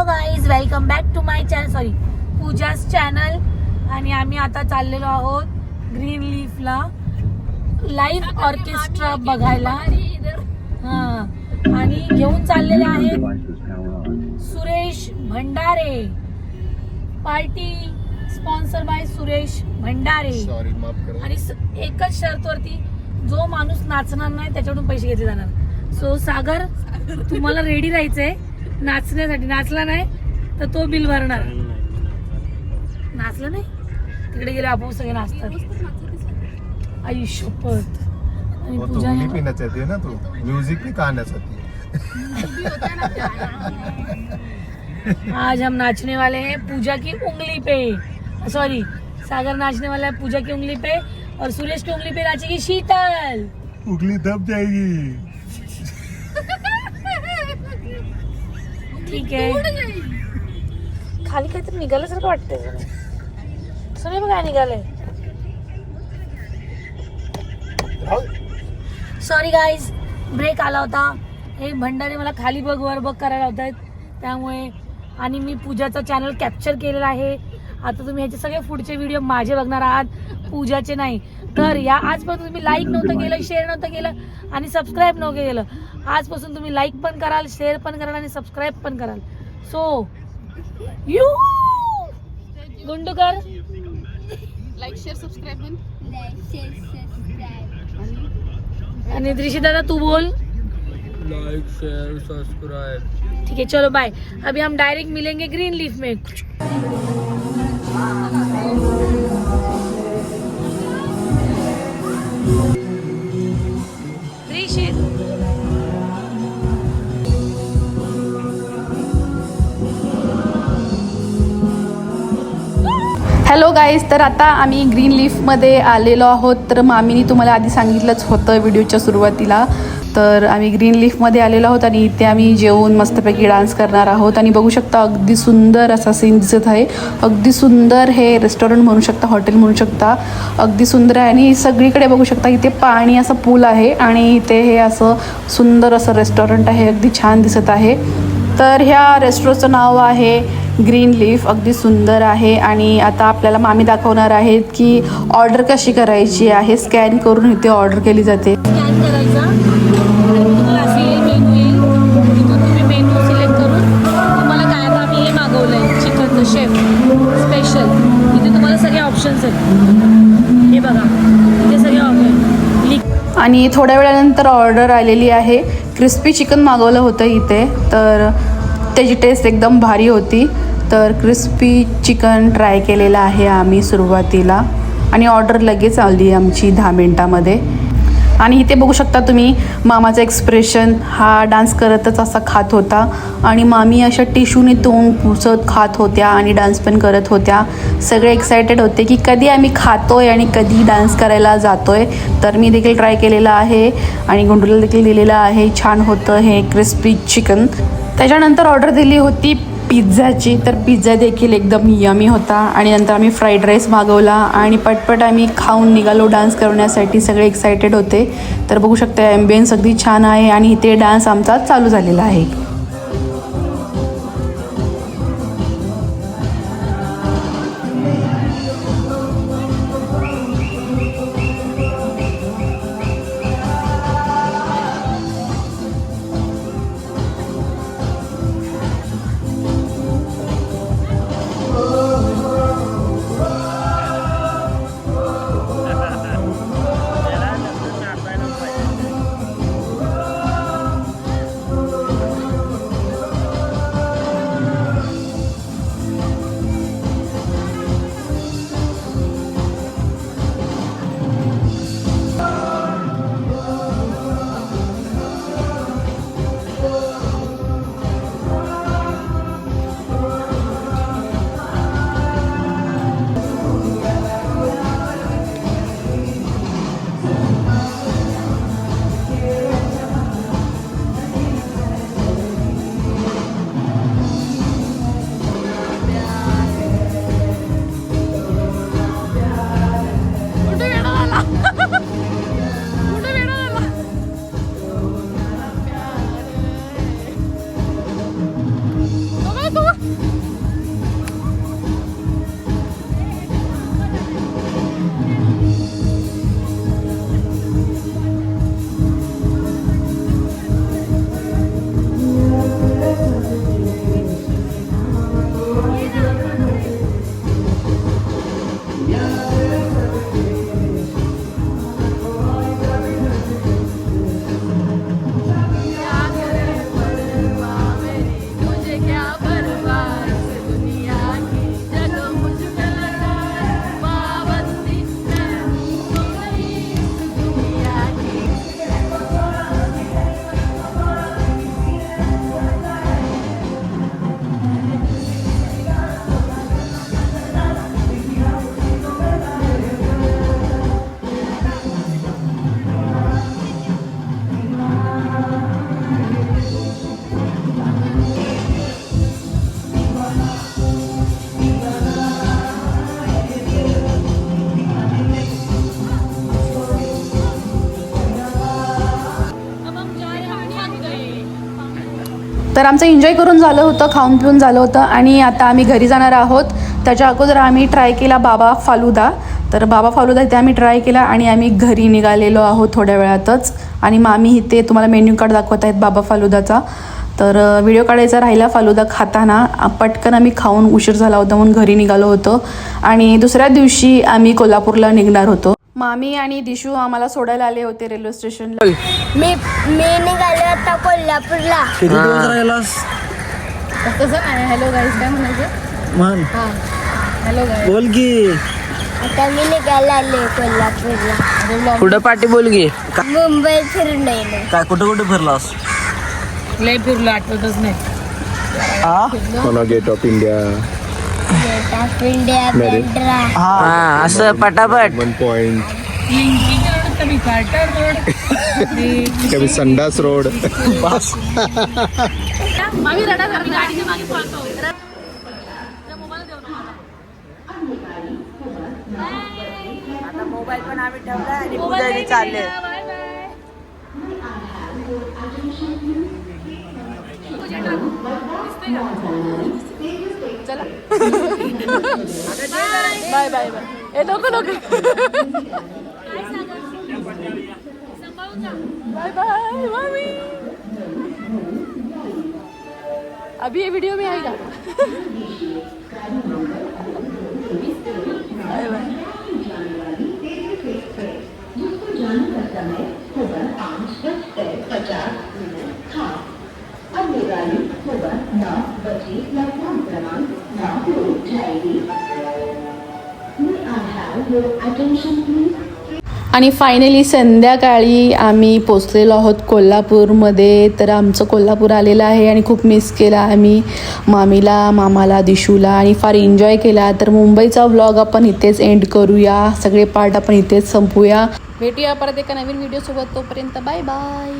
Guys, welcome back to my channel, sorry पूजाच channel. आणि आम्ही आता चाललेलो आहोत ग्रीन लीफला लाईव्ह ऑर्केस्ट्रा बघायला. आणि घेऊन चाललेले आहेत Suresh Bhandare. Party sponsor by Suresh Bhandare. आणि एकच शर्तवरती, जो माणूस नाचणार नाही त्याच्याकडून पैसे घेतले जाणार. सो सागर, तुम्हाला रेडी राहायचंय नाचण्यासाठी. नाचला नाही तर तो बिल भरणार. नाचलं नाही, तिकडे गेले आपोआप सगळे नाचतात. आई शपथ. आणि पूजा पीना चाहती है ना, तू म्यूजिक भी गाना चाहती है. आज हम नाचने वाले हैं पूजा की उंगली पे. सॉरी, सागर नाचने वाला है पूजा की उंगली पे और सुरेश की उंगली पे नाचेगी शीतल. उंगली दब जाएगी. ठीक आहे. खाली काहीतरी निघाल्यासारखं वाटतंय. सुने बघ काय निघालंय. सॉरी गाईज, ब्रेक आला होता. हे भंडारे मला खाली बघ वर बघ करायला होत आहेत, त्यामुळे. आणि मी पूजाचा चॅनल कॅप्चर केलेला आहे. आता तुम्ही ह्याचे सगळे पुढचे व्हिडिओ माझे बघणार आहात, पूजाचे नाही. तर या आजपासून तुम्ही लाईक नव्हतं केलं, शेअर नव्हतं केलं आणि सबस्क्राईब नव्हतं केलं, आजपासून तुम्ही लाईक पण कराल, शेअर पण कराल आणि सबस्क्राईब पण कराल. सो यू गुंडूकर लाईक शेअर सबस्क्राइब आणि दृशी दादा तू बोल. Like share subscribe. ठीक है, चलो बाय. अभी हम डायरेक्ट मिलेंगे ग्रीन लीफ में. हॅलो गाईज, तर आता आम्ही ग्रीन लीफमध्ये आलेलो आहोत. तर मामीनी तुम्हाला आधी सांगितलंच होतं व्हिडिओच्या सुरुवातीला. तर आम्ही ग्रीन लीफमध्ये आलेलो आहोत आणि इथे आम्ही जेवून मस्तपैकी डान्स करणार आहोत. आणि बघू शकता अगदी सुंदर असा सीन दिसत आहे. अगदी सुंदर हे रेस्टॉरंट म्हणू शकता, हॉटेल म्हणू शकता. अगदी सुंदर आहे. आणि सगळीकडे बघू शकता इथे पाणी असं पूल आहे आणि इथे हे असं सुंदर असं रेस्टॉरंट आहे. अगदी छान दिसत आहे. तर ह्या रेस्टॉरंटचं नाव आहे ग्रीन लीफ. अगदी सुंदर आहे. आणि आता आपल्याला मामी दाखवणार आहेत की ऑर्डर कशी करायची आहे. स्कॅन करून इथे ऑर्डर केली जाते. स्कॅन करायचा आणि तुम्हाला असे मेनू येईल. तिथून तुम्ही मेनू सिलेक्ट करून तुम्हाला काय, आता आम्ही हे मागवलं आहे चिकनचं शेफ स्पेशल. इथे तुम्हाला सगळे ऑप्शन्स आहेत. हे बघा, इथे सगळे ऑप्शन. आणि थोड्या वेळानंतर ऑर्डर आलेली आहे. क्रिस्पी चिकन मागवलं होतं इथे. तर त्याची टेस्ट एकदम भारी होती. तर क्रिस्पी चिकन ट्राय केलेलं आहे आम्ही सुरुवातीला. आणि ऑर्डर लगेच आली आमची 10 मिनटामध्ये. आणि इथे बघू शकता तुम्ही मामाचं एक्सप्रेशन. हा डान्स करतच असा खात होता. आणि मामी अशा टिश्यूने तोंड पुसत खात होत्या आणि डान्स पण करत होत्या. सगळे एक्सायटेड होते की कधी आम्ही खातोय आणि कधी डान्स करायला जातोय. तर मी देखील ट्राय केलेला आहे आणि गुंडूला देखील दिलेलं आहे. छान होतं हे क्रिस्पी चिकन. त्याच्यानंतर ऑर्डर दिली होती पिझ्झाची. तर पिझ्झा देखील एकदम यमी होता. आणि नंतर आम्ही फ्राईड राईस मागवला आणि पटपट आम्ही खाऊन निघालो डान्स करण्यासाठी. सगळे एक्सायटेड होते. तर बघू शकता ॲम्बियन्स अगदी छान आहे आणि इथे डान्स आमचा चालू झालेला आहे. तर आमचं एन्जॉय करून झालं होतं, खाऊन पिऊन झालं होतं आणि आता आम्ही घरी जाणार आहोत. त्याच्या अगोदर आम्ही ट्राय केला बाबा फालुदा. तर बाबा फालुदा इथे आम्ही ट्राय केला आणि आम्ही घरी निघालेलो आहोत थोड्या वेळातच. आणि मामी इथे तुम्हाला मेन्यू कार्ड दाखवत आहेत बाबा फालुदाचा. तर व्हिडिओ काढायचा राहिला फालुदा खाताना. पटकन आम्ही खाऊन उशीर झाला होता म्हणून घरी निघालो होतो आणि दुसऱ्या दिवशी आम्ही कोल्हापूरला निघणार होतो. मामी आणि दिशू आम्हाला सोडायला आले होते रेल्वे स्टेशनला. मी निघाले आता कोल्हापूरला. किती दिवस राहिलास? तसं नाही. हॅलो गाईज काय म्हणायचं? म्हण. Hello guys. बोल की. आता मी निघायला आले कोल्हापूरला. पुढं पाठी बोल गे. मुंबई फिरून येईल. काय कुठे कुठे फिरलास? लय फिरलो आठवतच नाही. कोणा gate of India, gate of India, मेरे. बँड्रा. हा असं पटापट. 1 पॉइंट, कभी कार्टर रोड. कभी संडास रोड. मामी रडा कर, गाडीच्या मागे पळतो. आता मोबाईल पण आम्ही ठेवला आणि पुजारी चालले. Bye bye bye. ए नको नको. बाय बाय मामी. अभी ये वीडियो में आएगा. Bye bye. आणि फायनली संध्याकाळी आम्ही पोचलेलो आहोत कोल्हापूरमध्ये. तर आमचं कोल्हापूर आलेलं आहे आणि खूप मिस केला आम्ही मामीला, मामाला, दिशूला आणि फार एन्जॉय केला. तर मुंबईचा व्लॉग आपण इथेच एंड करूया. सगळे पार्ट आपण इथेच संपूया. भेटूया परत एका नवीन व्हिडिओसोबत. तोपर्यंत बाय बाय.